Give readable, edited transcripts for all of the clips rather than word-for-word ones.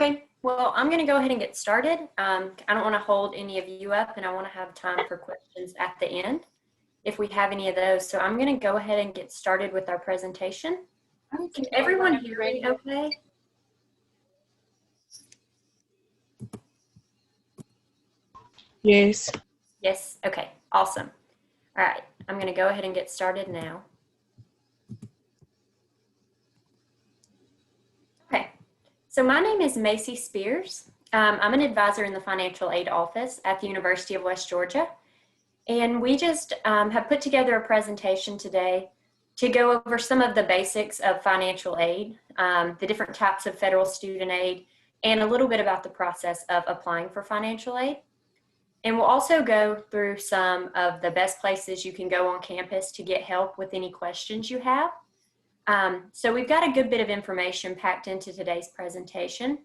Okay, well, I'm going to go ahead and get started. I don't want to hold any of you up, and I want to have time for questions at the end if we have any of those. So I'm going to go ahead and get started with our presentation. Can everyone hear me okay? Yes. Yes, okay, awesome. All right, I'm going to go ahead and get started now. Okay, so my name is Macy Spears. I'm an advisor in the financial aid office at the University of West Georgia. And we just have put together a presentation today to go over some of the basics of financial aid, the different types of federal student aid, and a little bit about the process of applying for financial aid. And we'll also go through some of the best places you can go on campus to get help with any questions you have. So we've got a good bit of information packed into today's presentation.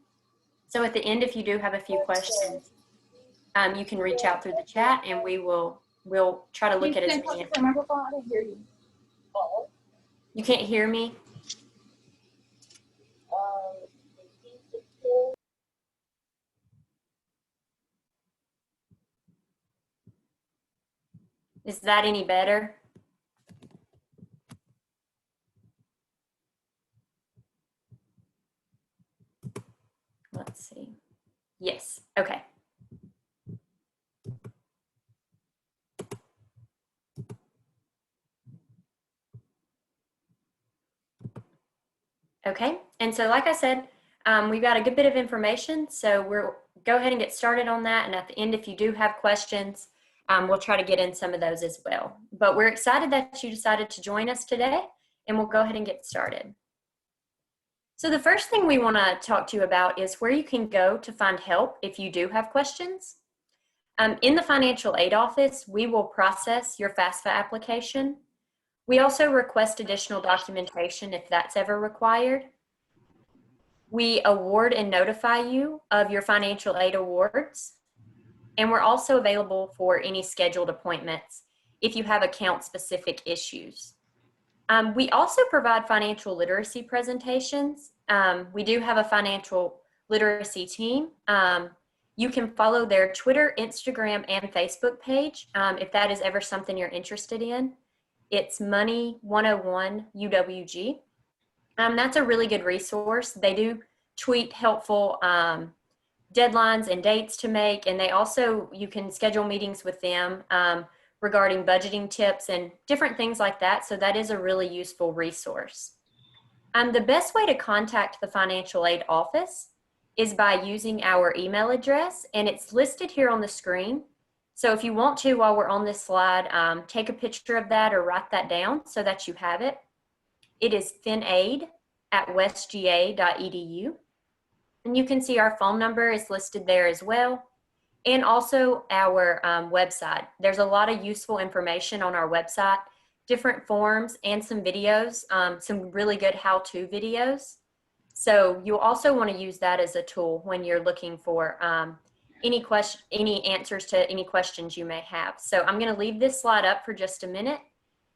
So at the end, if you do have a few questions, you can reach out through the chat and we'll try to look at as many. You can't hear me? Is that any better? Let's see. Yes, okay. Okay, and so like I said, we've got a good bit of information, so we'll go ahead and get started on that. And at the end, if you do have questions, we'll try to get in some of those as well. But we're excited that you decided to join us today, and we'll go ahead and get started. So the first thing we want to talk to you about is where you can go to find help if you do have questions. In the financial aid office, we will process your FAFSA application. We also request additional documentation if that's ever required. We award and notify you of your financial aid awards. And we're also available for any scheduled appointments if you have account-specific issues. We also provide financial literacy presentations. We do have a financial literacy team. You can follow their Twitter, Instagram, and Facebook page if that is ever something you're interested in. It's Money 101 UWG. That's a really good resource. They do tweet helpful deadlines and dates to make, and they also, you can schedule meetings with them regarding budgeting tips and different things like that. So that is a really useful resource. The best way to contact the financial aid office is by using our email address, and it's listed here on the screen. So if you want to, while we're on this slide, take a picture of that or write that down so that you have it. It is finaid@westga.edu. And you can see our phone number is listed there as well. And also our website. There's a lot of useful information on our website, different forms and some videos, some really good how-to videos. So you'll also want to use that as a tool when you're looking for any answers to any questions you may have. So I'm going to leave this slide up for just a minute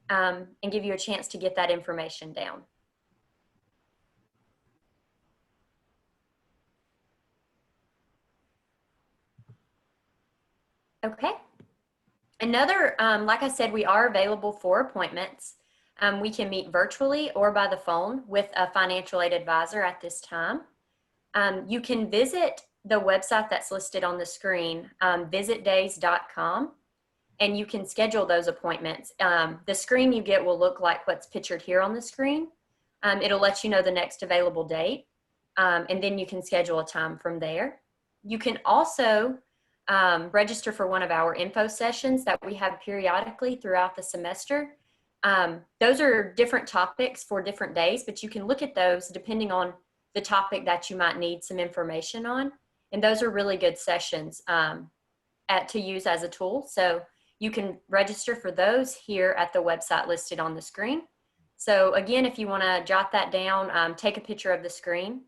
and give you a chance to get that information down. Okay. Another, like I said, we are available for appointments. We can meet virtually or by the phone with a financial aid advisor at this time. You can visit the website that's listed on the screen, visitdays.com, and you can schedule those appointments. The screen you get will look like what's pictured here on the screen. It'll let you know the next available date, and then you can schedule a time from there. You can also register for one of our info sessions that we have periodically throughout the semester. Those are different topics for different days, but you can look at those depending on the topic that you might need some information on. And those are really good sessions to use as a tool. So you can register for those here at the website listed on the screen. So again, if you want to jot that down, take a picture of the screen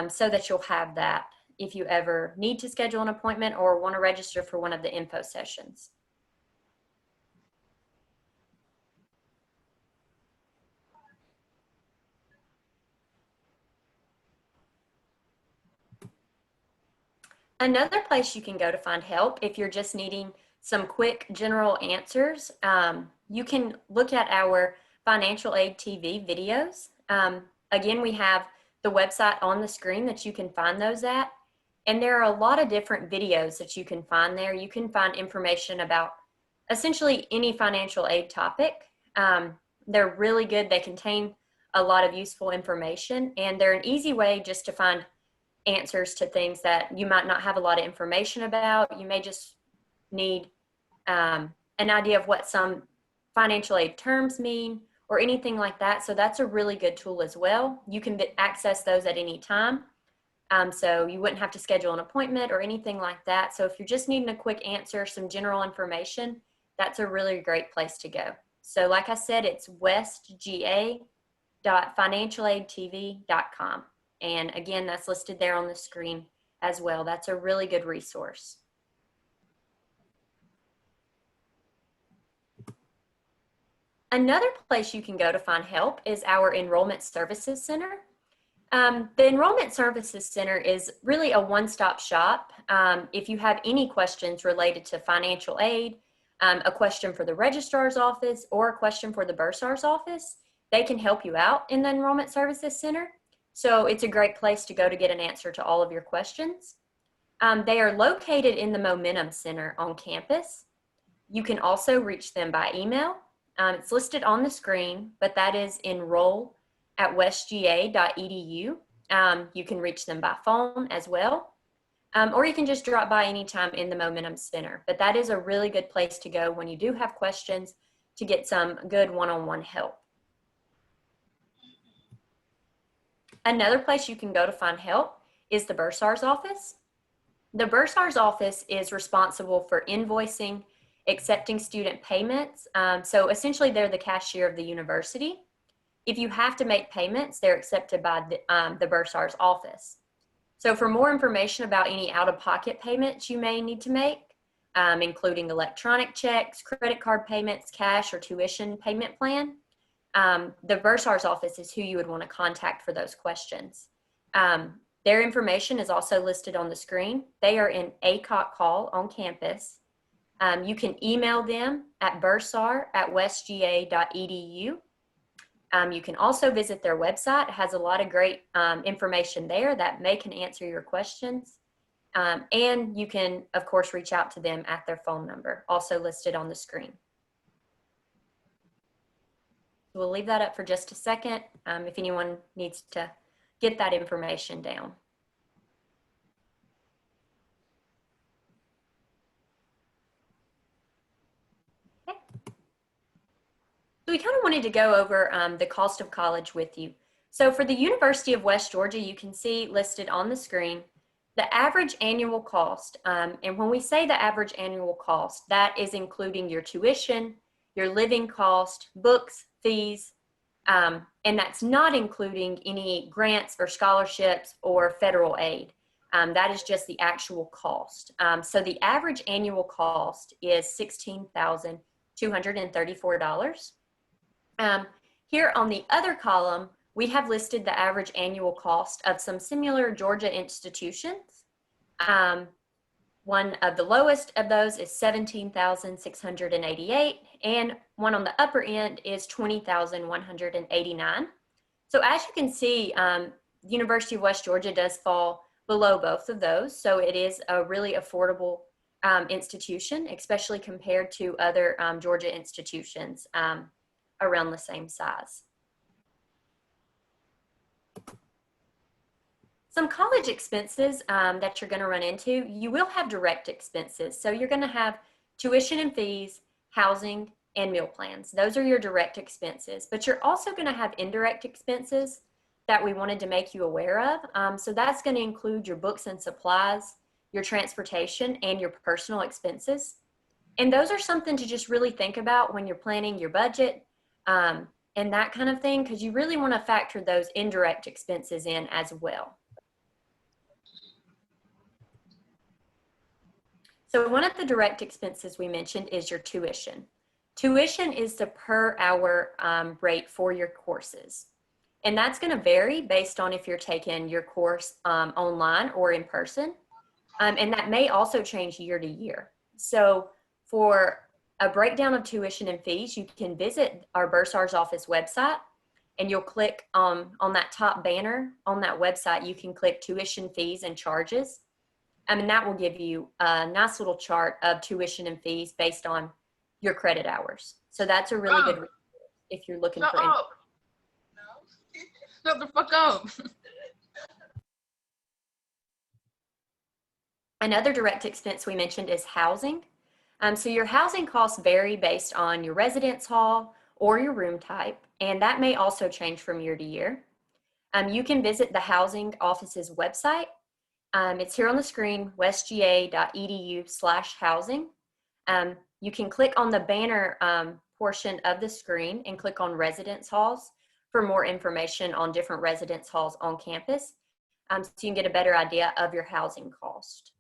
so that you'll have that if you ever need to schedule an appointment or want to register for one of the info sessions. Another place you can go to find help if you're just needing some quick general answers, you can look at our financial aid TV videos. Again, we have the website on the screen that you can find those at. And there are a lot of different videos that you can find there. You can find information about essentially any financial aid topic. They're really good. They contain a lot of useful information, and they're an easy way just to find answers to things that you might not have a lot of information about. You may just need an idea of what some financial aid terms mean or anything like that. So that's a really good tool as well. You can access those at any time. So you wouldn't have to schedule an appointment or anything like that. So if you're just needing a quick answer, some general information, that's a really great place to go. So like I said, it's westga.financialaidtv.com. And again, that's listed there on the screen as well. That's a really good resource. Another place you can go to find help is our Enrollment Services Center. The Enrollment Services Center is really a one-stop shop. If you have any questions related to financial aid, a question for the registrar's office, or a question for the bursar's office, they can help you out in the Enrollment Services Center. So it's a great place to go to get an answer to all of your questions. They are located in the Momentum Center on campus. You can also reach them by email. It's listed on the screen, but that is enroll@westga.edu. You can reach them by phone as well, or you can just drop by anytime in the Momentum Center. But that is a really good place to go when you do have questions to get some good one-on-one help. Another place you can go to find help is the bursar's office. The bursar's office is responsible for invoicing, accepting student payments. So essentially they're the cashier of the university. If you have to make payments, they're accepted by the bursar's office. So for more information about any out-of-pocket payments you may need to make, including electronic checks, credit card payments, cash, or tuition payment plan, the bursar's office is who you would want to contact for those questions. Their information is also listed on the screen. They are in ACOT Hall on campus. You can email them at bursar@westga.edu. You can also visit their website. It has a lot of great information there that can answer your questions. And you can, of course, reach out to them at their phone number, also listed on the screen. We'll leave that up for just a second if anyone needs to get that information down. Okay. So we kind of wanted to go over the cost of college with you. So for the University of West Georgia, you can see listed on the screen the average annual cost. And when we say the average annual cost, that is including your tuition, your living cost, books, fees, and that's not including any grants or scholarships or federal aid. That is just the actual cost. So the average annual cost is $16,234. Here on the other column, we have listed the average annual cost of some similar Georgia institutions. One of the lowest of those is $17,688, and one on the upper end is $20,189. So as you can see, the University of West Georgia does fall below both of those. So it is a really affordable institution, especially compared to other Georgia institutions around the same size. Some college expenses that you're going to run into, you will have direct expenses. So you're going to have tuition and fees, housing, and meal plans. Those are your direct expenses. But you're also going to have indirect expenses that we wanted to make you aware of. So that's going to include your books and supplies, your transportation, and your personal expenses. And those are something to just really think about when you're planning your budget and that kind of thing, because you really want to factor those indirect expenses in as well. So one of the direct expenses we mentioned is your tuition. Tuition is the per hour rate for your courses. And that's going to vary based on if you're taking your course online or in person. And that may also change year to year. So for a breakdown of tuition and fees, you can visit our Bursar's office website, and you'll click on that top banner on that website. You can click tuition fees and charges. And that will give you a nice little chart of tuition and fees based on your credit hours. So that's a really good resource if you're looking for. Shut the fuck up. Another direct expense we mentioned is housing. So your housing costs vary based on your residence hall or your room type, and that may also change from year to year. You can visit the housing office's website. It's here on the screen, westga.edu/housing. You can click on the banner portion of the screen and click on residence halls for more information on different residence halls on campus, so you can get a better idea of your housing cost.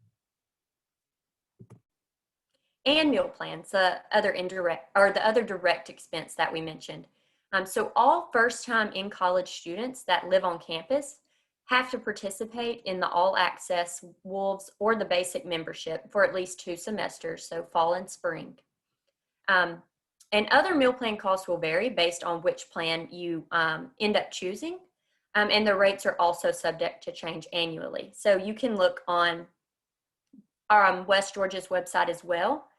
And meal plans, the other direct expense that we mentioned. So all first-time in-college students that live on campus have to participate in the All Access, Wolves, or the Basic membership for at least 2 semesters, so fall and spring. And other meal plan costs will vary based on which plan you end up choosing, and the rates are also subject to change annually. So you can look on our West Georgia's website as well.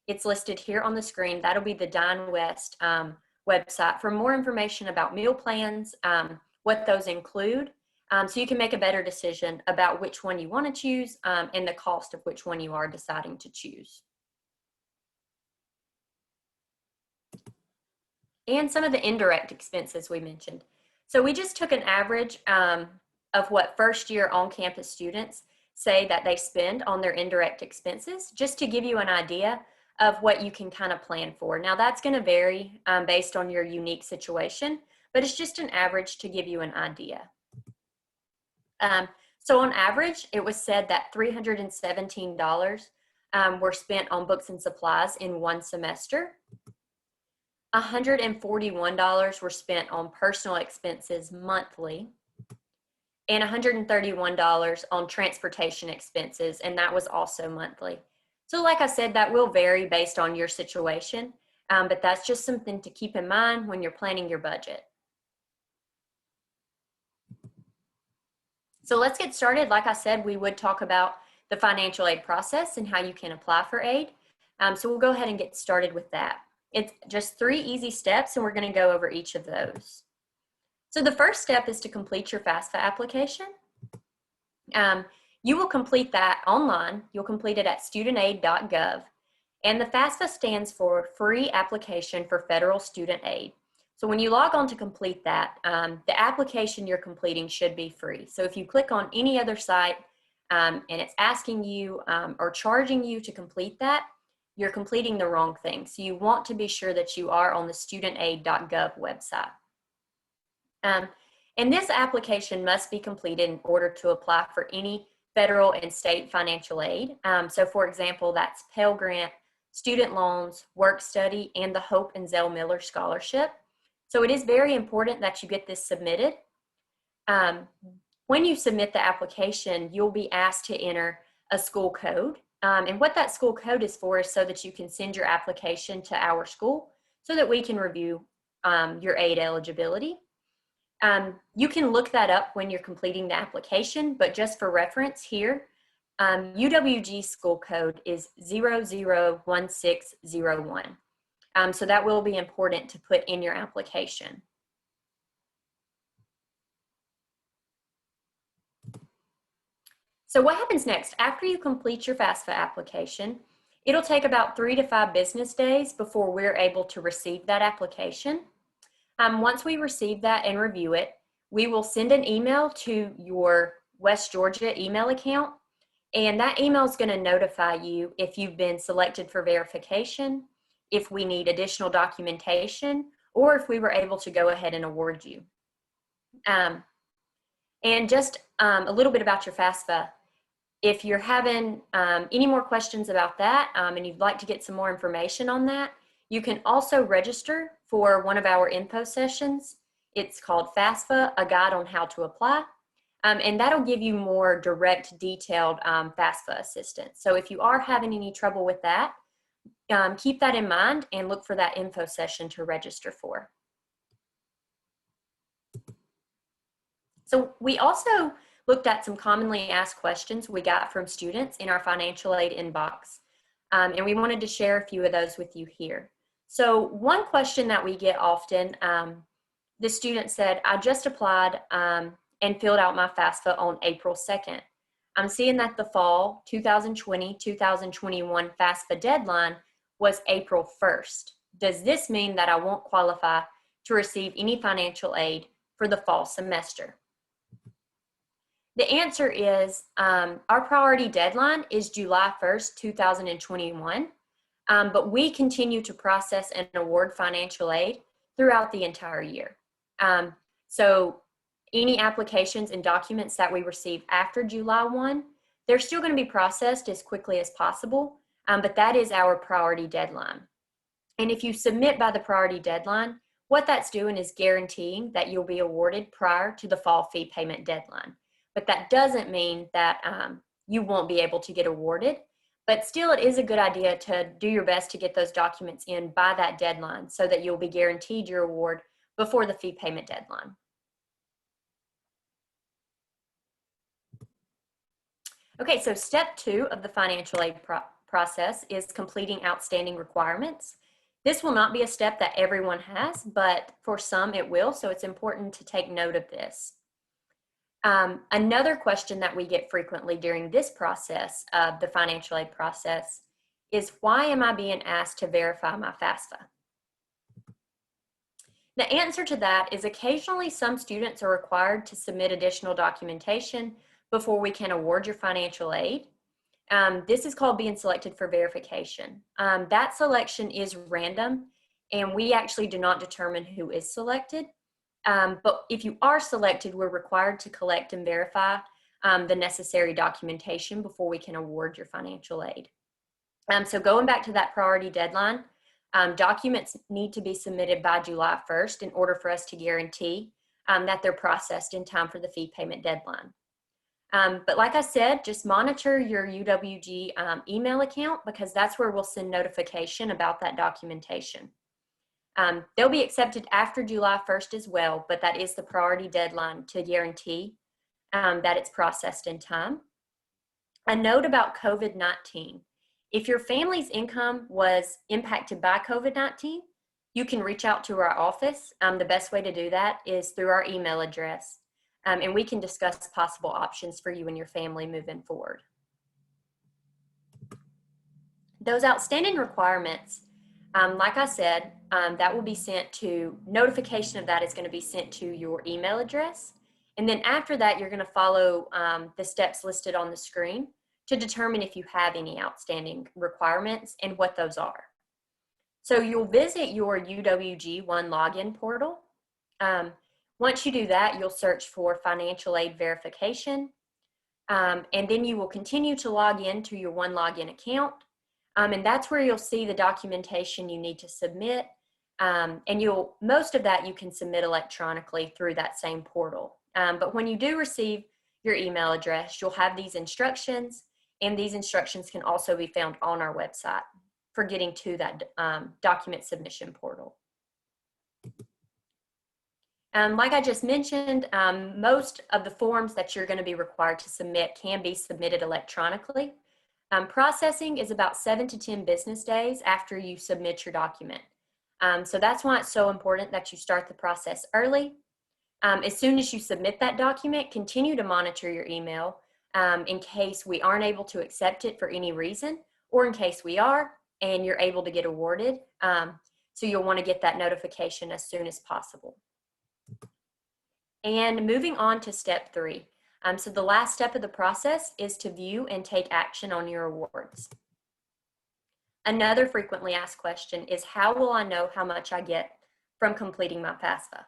It's listed here on the screen. That'll be the Dine West website for more information about meal plans, what those include, so you can make a better decision about which one you want to choose and the cost of which one you are deciding to choose. And some of the indirect expenses we mentioned. So we just took an average of what first-year on-campus students say that they spend on their indirect expenses, just to give you an idea of what you can kind of plan for. Now that's going to vary based on your unique situation, but it's just an average to give you an idea. So on average, it was said that $317 were spent on books and supplies in one semester. $141 were spent on personal expenses monthly, and $131 on transportation expenses, and that was also monthly. So like I said, that will vary based on your situation, but that's just something to keep in mind when you're planning your budget. So let's get started. Like I said, we would talk about the financial aid process and how you can apply for aid. So we'll go ahead and get started with that. It's just 3 easy steps, and we're going to go over each of those. So the first step is to complete your FAFSA application. You will complete that online. You'll complete it at studentaid.gov. And the FAFSA stands for Free Application for Federal Student Aid. So when you log on to complete that, the application you're completing should be free. So if you click on any other site and it's asking you or charging you to complete that, you're completing the wrong thing. So you want to be sure that you are on the studentaid.gov website. And this application must be completed in order to apply for any federal and state financial aid. So for example, that's Pell Grant, student loans, work study, and the Hope and Zell Miller Scholarship. So it is very important that you get this submitted. When you submit the application, you'll be asked to enter a school code. And what that school code is for is so that you can send your application to our school so that we can review your aid eligibility. You can look that up when you're completing the application, but just for reference here, UWG school code is 001601. So that will be important to put in your application. So what happens next? After you complete your FAFSA application, it'll take about 3 to 5 business days before we're able to receive that application. Once we receive that and review it, we will send an email to your West Georgia email account, and that email is going to notify you if you've been selected for verification, if we need additional documentation, or if we were able to go ahead and award you. And just a little bit about your FAFSA. If you're having any more questions about that and you'd like to get some more information on that, you can also register for one of our info sessions. It's called FAFSA, A Guide on How to Apply. And that'll give you more direct, detailed FAFSA assistance. So if you are having any trouble with that, keep that in mind and look for that info session to register for. So we also looked at some commonly asked questions we got from students in our financial aid inbox. And we wanted to share a few of those with you here. So one question that we get often, the student said, I just applied and filled out my FAFSA on April 2nd. I'm seeing that the fall 2020-2021 FAFSA deadline was April 1st. Does this mean that I won't qualify to receive any financial aid for the fall semester? The answer is our priority deadline is July 1st, 2021, but we continue to process and award financial aid throughout the entire year. So any applications and documents that we receive after July 1, they're still going to be processed as quickly as possible, but that is our priority deadline. And if you submit by the priority deadline, what that's doing is guaranteeing that you'll be awarded prior to the fall fee payment deadline. But that doesn't mean that you won't be able to get awarded. But still, it is a good idea to do your best to get those documents in by that deadline so that you'll be guaranteed your award before the fee payment deadline. Okay, so step 2 of the financial aid process is completing outstanding requirements. This will not be a step that everyone has, but for some it will, so it's important to take note of this. Another question that we get frequently during this process of the financial aid process is, why am I being asked to verify my FAFSA? The answer to that is occasionally some students are required to submit additional documentation before we can award your financial aid. This is called being selected for verification. That selection is random, and we actually do not determine who is selected. But if you are selected, we're required to collect and verify the necessary documentation before we can award your financial aid. So going back to that priority deadline, documents need to be submitted by July 1st in order for us to guarantee that they're processed in time for the fee payment deadline. But like I said, just monitor your UWG email account, because that's where we'll send notification about that documentation. They'll be accepted after July 1st as well, but that is the priority deadline to guarantee that it's processed in time. A note about COVID-19. If your family's income was impacted by COVID-19, you can reach out to our office. The best way to do that is through our email address, and we can discuss possible options for you and your family moving forward. Those outstanding requirements, like I said, that will be sent to, notification of that is going to be sent to your email address. And then after that, you're going to follow the steps listed on the screen to determine if you have any outstanding requirements and what those are. So you'll visit your UWG One login portal. Once you do that, you'll search for financial aid verification. And then you will continue to log into your One login account. And that's where you'll see the documentation you need to submit. And most of that you can submit electronically through that same portal. But when you do receive your email address, you'll have these instructions, and these instructions can also be found on our website for getting to that document submission portal. Like I just mentioned, most of the forms that you're going to be required to submit can be submitted electronically. Processing is about 7 to 10 business days after you submit your document. So that's why it's so important that you start the process early. As soon as you submit that document, continue to monitor your email in case we aren't able to accept it for any reason, or in case we are and you're able to get awarded. So you'll want to get that notification as soon as possible. And moving on to step 3. So the last step of the process is to view and take action on your awards. Another frequently asked question is, how will I know how much I get from completing my FAFSA?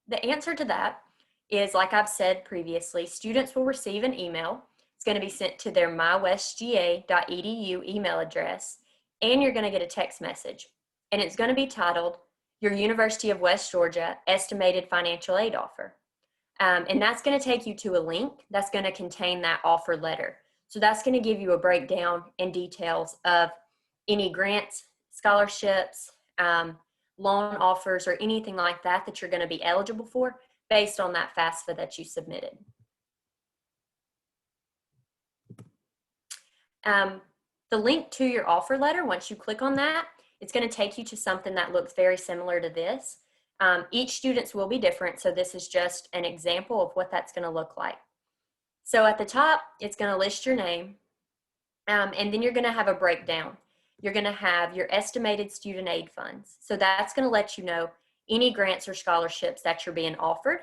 The answer to that is, like I've said previously, students will receive an email. It's going to be sent to their mywestga.edu email address, and you're going to get a text message. And it's going to be titled, Your University of West Georgia Estimated Financial Aid Offer. And that's going to take you to a link that's going to contain that offer letter. So that's going to give you a breakdown and details of any grants, scholarships, loan offers, or anything like that that you're going to be eligible for based on that FAFSA that you submitted. The link to your offer letter, once you click on that, it's going to take you to something that looks very similar to this. Each student's will be different, so this is just an example of what that's going to look like. So at the top, it's going to list your name, and then you're going to have a breakdown. You're going to have your estimated student aid funds. So that's going to let you know any grants or scholarships that you're being offered.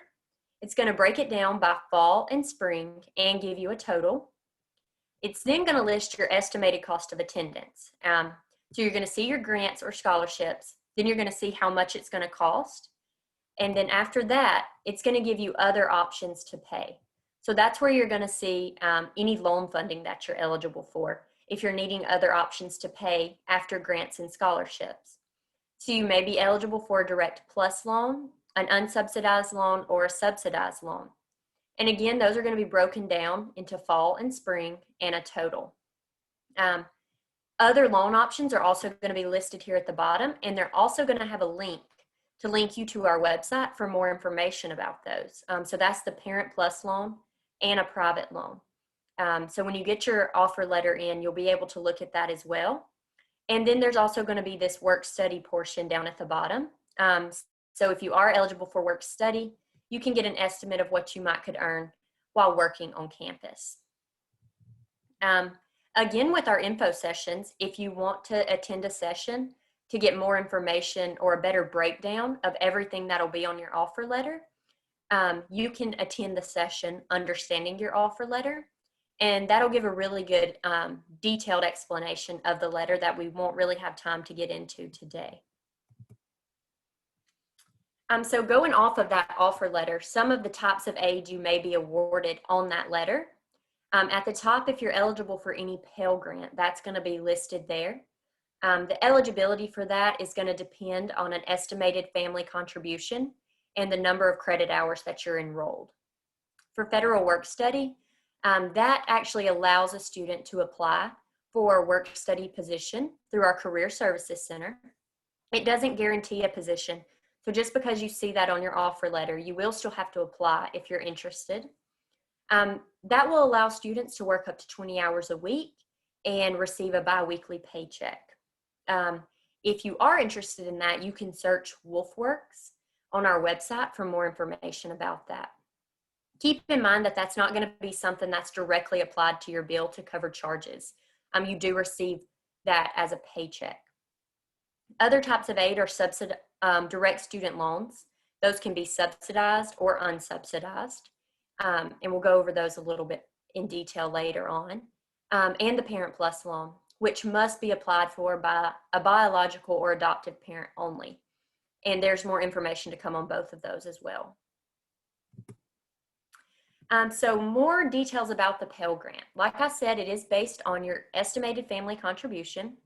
It's going to break it down by fall and spring and give you a total. It's then going to list your estimated cost of attendance. So you're going to see your grants or scholarships, then you're going to see how much it's going to cost. And then after that, it's going to give you other options to pay. So that's where you're going to see any loan funding that you're eligible for if you're needing other options to pay after grants and scholarships. So you may be eligible for a Direct Plus loan, an unsubsidized loan, or a subsidized loan. And again, those are going to be broken down into fall and spring and a total. Other loan options are also going to be listed here at the bottom, and they're also going to have a link to link you to our website for more information about those. So that's the Parent Plus loan and a private loan. So when you get your offer letter in, you'll be able to look at that as well. And then there's also going to be this work study portion down at the bottom. So if you are eligible for work study, you can get an estimate of what you might could earn while working on campus. Again, with our info sessions, if you want to attend a session to get more information or a better breakdown of everything that'll be on your offer letter, you can attend the session Understanding Your Offer Letter, and that'll give a really good detailed explanation of the letter that we won't really have time to get into today. So going off of that offer letter, some of the types of aid you may be awarded on that letter. At the top, if you're eligible for any Pell Grant, that's going to be listed there. The eligibility for that is going to depend on an estimated family contribution and the number of credit hours that you're enrolled. For federal work study, that actually allows a student to apply for a work study position through our Career Services Center. It doesn't guarantee a position, so just because you see that on your offer letter, you will still have to apply if you're interested. That will allow students to work up to 20 hours a week and receive a bi-weekly paycheck. If you are interested in that, you can search WolfWorks on our website for more information about that. Keep in mind that that's not going to be something that's directly applied to your bill to cover charges. You do receive that as a paycheck. Other types of aid are direct student loans. Those can be subsidized or unsubsidized. And we'll go over those a little bit in detail later on. And the Parent Plus loan, which must be applied for by a biological or adoptive parent only. And there's more information to come on both of those as well. So more details about the Pell Grant. Like I said, it is based on your estimated family contribution.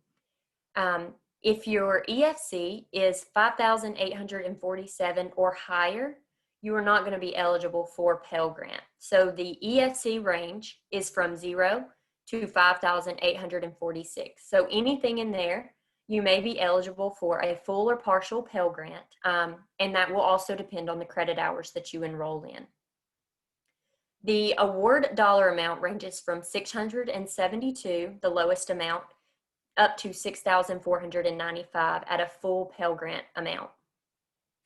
If your EFC is 5,847 or higher, you are not going to be eligible for Pell Grant. So the EFC range is from 0 to 5,846. So anything in there, you may be eligible for a full or partial Pell Grant, and that will also depend on the credit hours that you enroll in. The award dollar amount ranges from $672, the lowest amount, up to $6,495 at a full Pell Grant amount.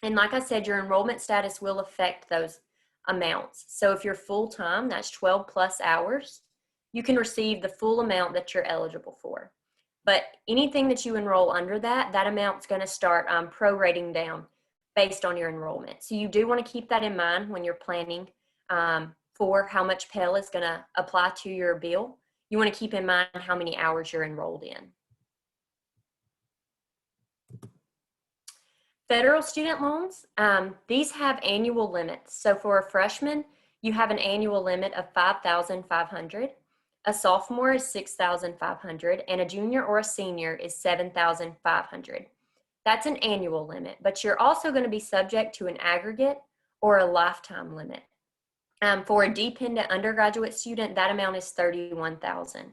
And like I said, your enrollment status will affect those amounts. So if you're full-time, that's 12 plus hours, you can receive the full amount that you're eligible for. But anything that you enroll under that amount's going to start prorating down based on your enrollment. So you do want to keep that in mind when you're planning for how much Pell is going to apply to your bill. You want to keep in mind how many hours you're enrolled in. Federal student loans, these have annual limits. So for a freshman, you have an annual limit of $5,500. A sophomore is $6,500, and a junior or a senior is $7,500. That's an annual limit, but you're also going to be subject to an aggregate or a lifetime limit. For a dependent undergraduate student, that amount is $31,000.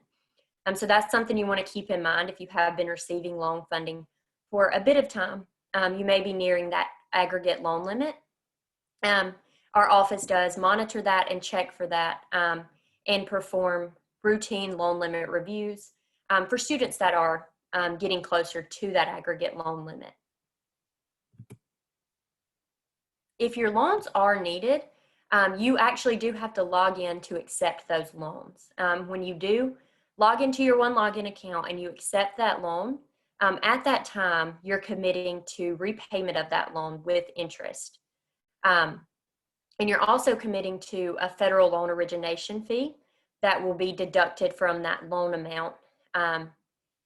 So that's something you want to keep in mind if you have been receiving loan funding for a bit of time. You may be nearing that aggregate loan limit. Our office does monitor that and check for that and perform routine loan limit reviews for students that are getting closer to that aggregate loan limit. If your loans are needed, you actually do have to log in to accept those loans. When you do log into your One Login account and you accept that loan, at that time, you're committing to repayment of that loan with interest. And you're also committing to a federal loan origination fee that will be deducted from that loan amount.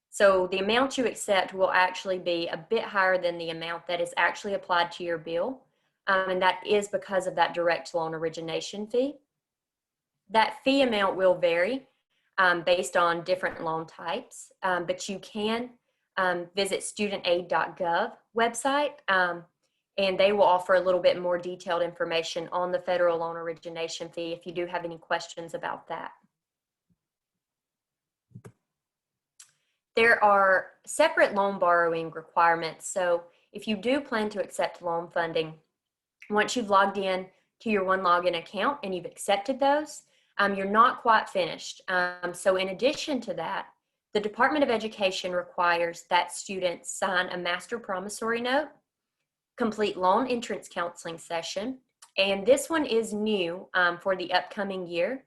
So the amount you accept will actually be a bit higher than the amount that is actually applied to your bill. And that is because of that direct loan origination fee. That fee amount will vary based on different loan types, but you can visit studentaid.gov website, and they will offer a little bit more detailed information on the federal loan origination fee if you do have any questions about that. There are separate loan borrowing requirements. So if you do plan to accept loan funding, once you've logged in to your One Login account and you've accepted those, you're not quite finished. So in addition to that, the Department of Education requires that students sign a master promissory note, complete loan entrance counseling session, and this one is new for the upcoming year.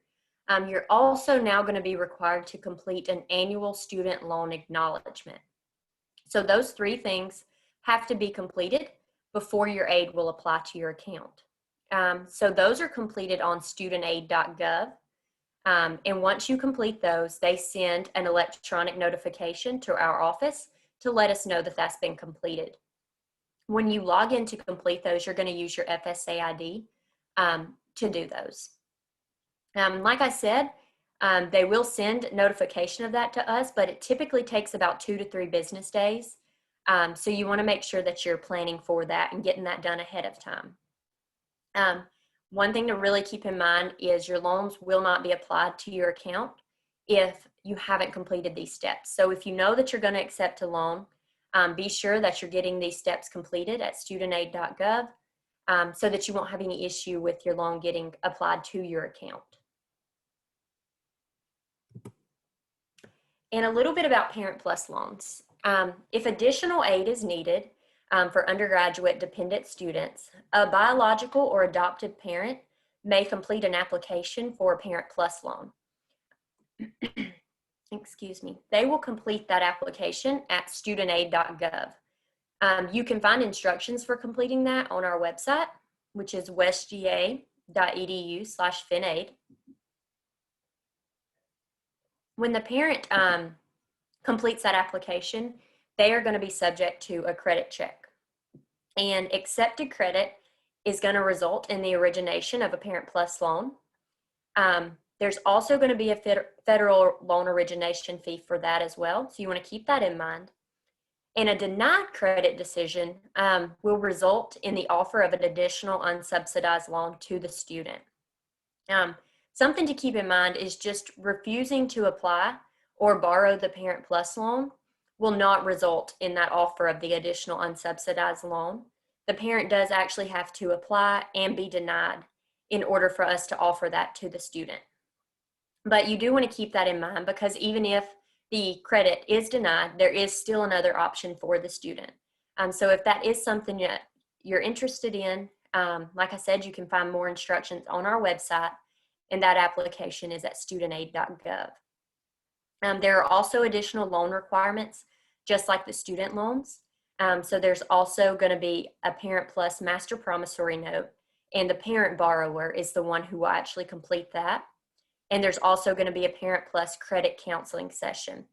You're also now going to be required to complete an annual student loan acknowledgement. So those three things have to be completed before your aid will apply to your account. So those are completed on studentaid.gov. And once you complete those, they send an electronic notification to our office to let us know that that's been completed. When you log in to complete those, you're going to use your FSA ID to do those. Like I said, they will send notification of that to us, but it typically takes about 2 to 3 business days. So you want to make sure that you're planning for that and getting that done ahead of time. One thing to really keep in mind is your loans will not be applied to your account if you haven't completed these steps. So if you know that you're going to accept a loan, be sure that you're getting these steps completed at studentaid.gov so that you won't have any issue with your loan getting applied to your account. And a little bit about Parent Plus loans. If additional aid is needed for undergraduate dependent students, a biological or adopted parent may complete an application for a Parent Plus loan. Excuse me. They will complete that application at studentaid.gov. You can find instructions for completing that on our website, which is westga.edu/finaid. When the parent completes that application, they are going to be subject to a credit check. And accepted credit is going to result in the origination of a Parent Plus loan. There's also going to be a federal loan origination fee for that as well, so you want to keep that in mind. And a denied credit decision will result in the offer of an additional unsubsidized loan to the student. Something to keep in mind is just refusing to apply or borrow the Parent Plus loan will not result in that offer of the additional unsubsidized loan. The parent does actually have to apply and be denied in order for us to offer that to the student. But you do want to keep that in mind because even if the credit is denied, there is still another option for the student. So if that is something that you're interested in, like I said, you can find more instructions on our website, and that application is at studentaid.gov. There are also additional loan requirements, just like the student loans. So there's also going to be a Parent Plus master promissory note, and the parent borrower is the one who will actually complete that. And there's also going to be a Parent Plus credit counseling session.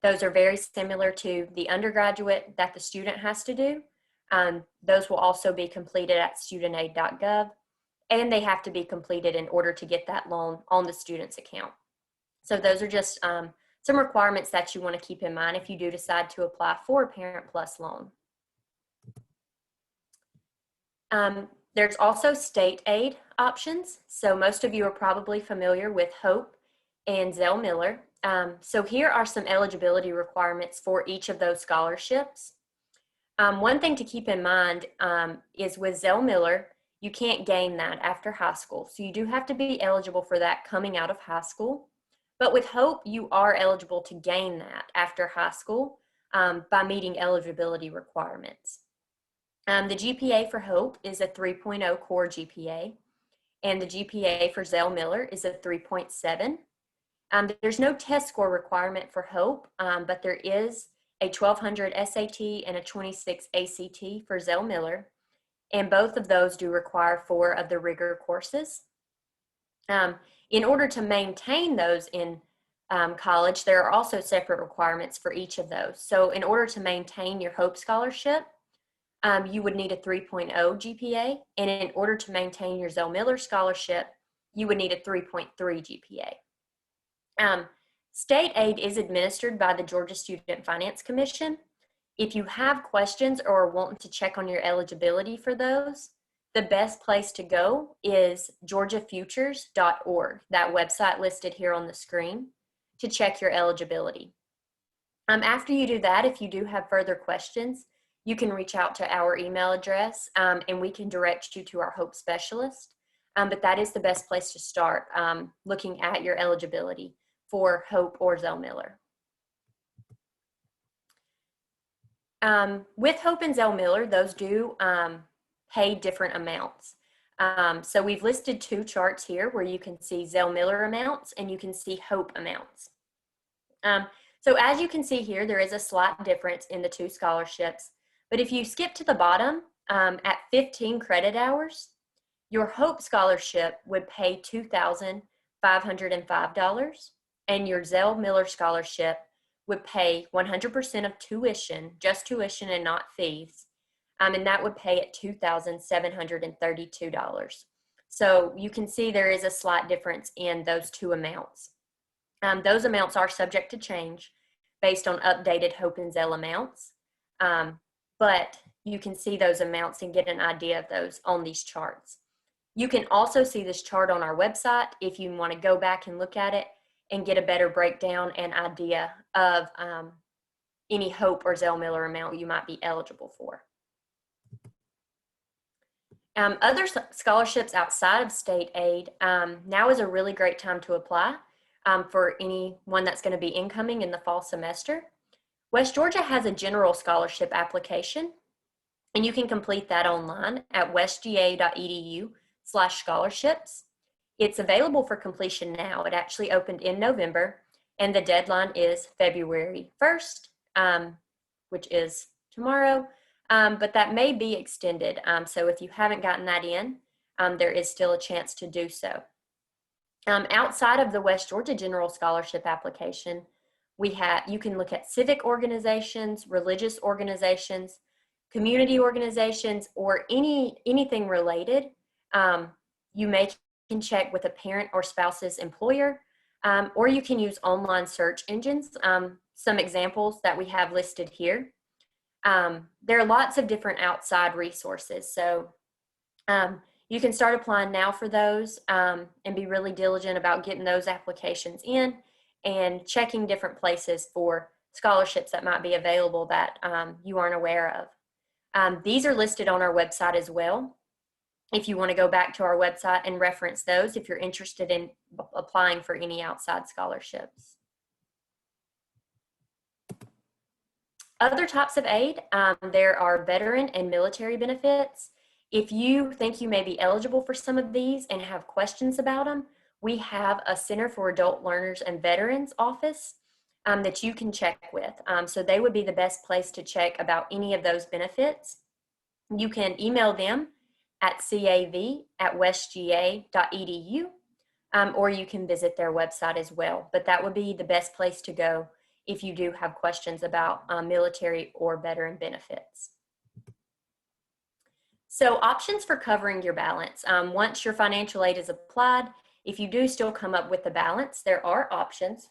Those are very similar to the undergraduate that the student has to do. Those will also be completed at studentaid.gov, and they have to be completed in order to get that loan on the student's account. So those are just some requirements that you want to keep in mind if you do decide to apply for a Parent Plus loan. There's also state aid options. So most of you are probably familiar with HOPE and Zell Miller. So here are some eligibility requirements for each of those scholarships. One thing to keep in mind is with Zell Miller, you can't gain that after high school. So you do have to be eligible for that coming out of high school. But with HOPE, you are eligible to gain that after high school by meeting eligibility requirements. The GPA for HOPE is a 3.0 core GPA, and the GPA for Zell Miller is a 3.7. There's no test score requirement for HOPE, but there is a 1200 SAT and a 26 ACT for Zell Miller, and both of those do require 4 of the rigor courses. In order to maintain those in college, there are also separate requirements for each of those. So in order to maintain your HOPE scholarship, you would need a 3.0 GPA, and in order to maintain your Zell Miller scholarship, you would need a 3.3 GPA. State aid is administered by the Georgia Student Finance Commission. If you have questions or are wanting to check on your eligibility for those, the best place to go is georgiafutures.org, that website listed here on the screen, to check your eligibility. After you do that, if you do have further questions, you can reach out to our email address and we can direct you to our HOPE specialist. But that is the best place to start looking at your eligibility for HOPE or Zell Miller. With HOPE and Zell Miller, those do pay different amounts. So we've listed 2 charts here where you can see Zell Miller amounts and you can see HOPE amounts. So as you can see here, there is a slight difference in the 2 scholarships. But if you skip to the bottom at 15 credit hours, your HOPE scholarship would pay $2,505, and your Zell Miller scholarship would pay 100% of tuition, just tuition and not fees, and that would pay at $2,732. So you can see there is a slight difference in those 2 amounts. Those amounts are subject to change based on updated HOPE and Zell amounts, but you can see those amounts and get an idea of those on these charts. You can also see this chart on our website if you want to go back and look at it and get a better breakdown and idea of any HOPE or Zell Miller amount you might be eligible for. Other scholarships outside of state aid, now is a really great time to apply for anyone that's going to be incoming in the fall semester. West Georgia has a general scholarship application, and you can complete that online at westga.edu/scholarships. It's available for completion now. It actually opened in November, and the deadline is February 1st, which is tomorrow, but that may be extended. So if you haven't gotten that in, there is still a chance to do so. Outside of the West Georgia General Scholarship application, you can look at civic organizations, religious organizations, community organizations, or anything related. You can check with a parent or spouse's employer, or you can use online search engines. Some examples that we have listed here. There are lots of different outside resources, so you can start applying now for those and be really diligent about getting those applications in and checking different places for scholarships that might be available that you aren't aware of. These are listed on our website as well. If you want to go back to our website and reference those if you're interested in applying for any outside scholarships. Other types of aid, there are veteran and military benefits. If you think you may be eligible for some of these and have questions about them, we have a Center for Adult Learners and Veterans office that you can check with. So they would be the best place to check about any of those benefits. You can email them at cav@westga.edu, or you can visit their website as well. But that would be the best place to go if you do have questions about military or veteran benefits. So options for covering your balance. Once your financial aid is applied, if you do still come up with the balance, there are options.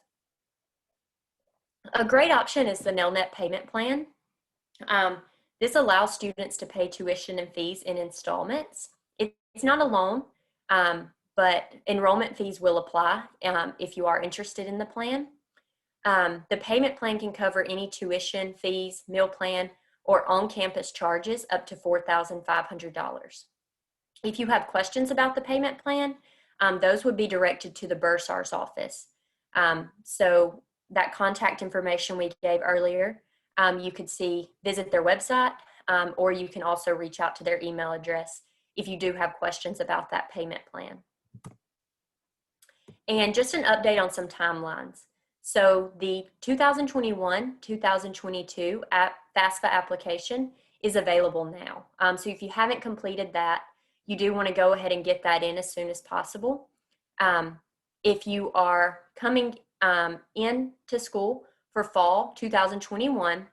A great option is the Nelnet payment plan. This allows students to pay tuition and fees in installments. It's not a loan, but enrollment fees will apply if you are interested in the plan. The payment plan can cover any tuition, fees, meal plan, or on-campus charges up to $4,500. If you have questions about the payment plan, those would be directed to the bursar's office. So that contact information we gave earlier, you could visit their website, or you can also reach out to their email address if you do have questions about that payment plan. And just an update on some timelines. So the 2021-2022 FAFSA application is available now. So if you haven't completed that, you do want to go ahead and get that in as soon as possible. If you are coming into school for fall 2021,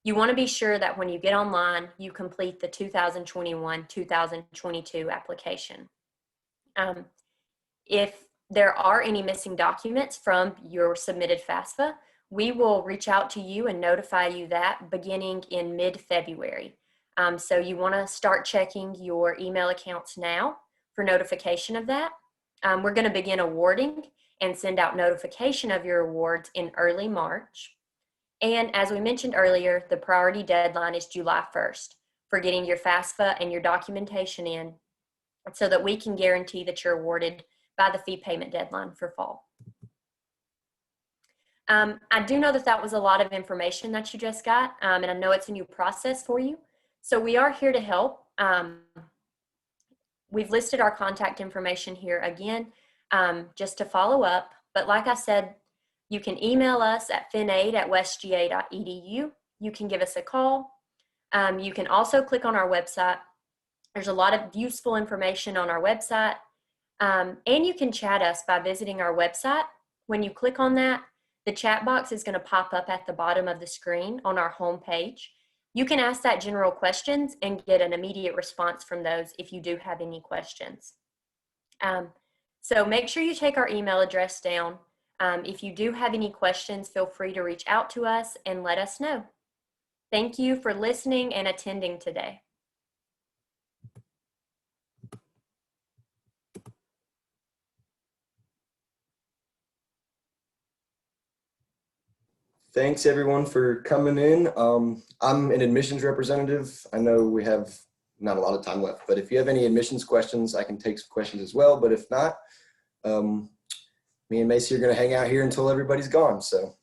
you want to be sure that when you get online, you complete the 2021-2022 application. If there are any missing documents from your submitted FAFSA, we will reach out to you and notify you that beginning in mid-February. So you want to start checking your email accounts now for notification of that. We're going to begin awarding and send out notification of your awards in early March. And as we mentioned earlier, the priority deadline is July 1st for getting your FAFSA and your documentation in so that we can guarantee that you're awarded by the fee payment deadline for fall. I do know that that was a lot of information that you just got, and I know it's a new process for you. So we are here to help. We've listed our contact information here again, just to follow up. But like I said, you can email us at finaid@westga.edu. You can give us a call. You can also click on our website. There's a lot of useful information on our website. And you can chat us by visiting our website. When you click on that, the chat box is going to pop up at the bottom of the screen on our home page. You can ask that general questions and get an immediate response from those if you do have any questions. So make sure you take our email address down. If you do have any questions, feel free to reach out to us and let us know. Thank you for listening and attending today. Thanks everyone for coming in. I'm an admissions representative. I know we have not a lot of time left, but if you have any admissions questions, I can take some questions as well. But if not, me and Macy are going to hang out here until everybody's gone. So